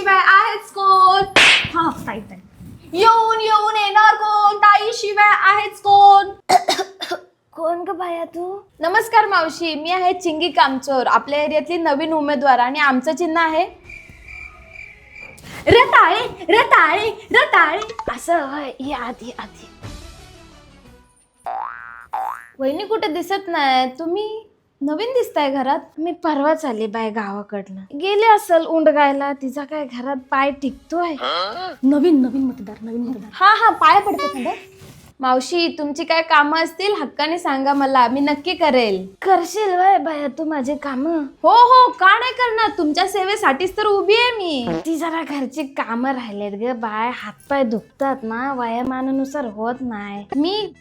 शिवाय आहेच कोण? हा ताई ताई. येऊन येऊन येणार कोण? ताई शिवाय आहेच कोण? कोण ग बाया तू? नमस्कार मावशी, मी आहे चिंगी कामचोर, आपल्या एरियातली नवीन उमेदवार आणि आमचं चिन्ह आहे रताळे रताळे रताळे. असं होय, ये आधी आधी. वहिनी कुठे दिसत नाही, तुम्ही नवीन दिसताय घरात. मी परवाच आली बाय गावाकडनं. गेली असल उंडगायला, तिचा काय घरात पाय टिकतोय. नवीन नवीन मतदार. हा हा, पाया पडते थंड. मावशी, तुमची काय कामं असतील हक्काने सांगा मला, मी नक्की करेल. करशील वय बाया तू माझे काम? हो हो, का नाही करणार, तुमच्या सेवेसाठीच तर उभी आहे मी. ती जरा घरची कामं राहिलेत ग बाय, हातपाय दुखतात ना, वयामानानुसार होत नाही. मी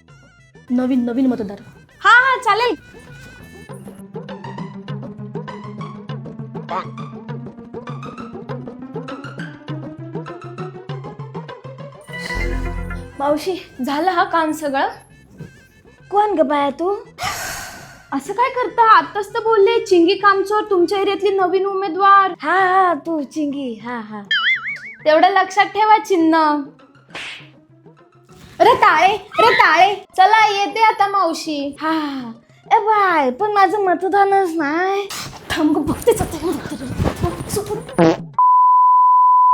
नवीन मतदार. हा हा चालेल. मावशी, झालं हा काम सगळं? कोण ग बाया तू? असं काय करता, आताच तर बोलले चिंगी कामचोर, तुमच्या एरियातली नवीन उमेदवार. हा हा, तू चिंगी. हा हा, तेवढं लक्षात ठेवा चिन्ह. रताळे रताळे. चला येते आता मावशी. हा. ए बाय, पण माझं मतदानच नाही. थांब बघतेच आता.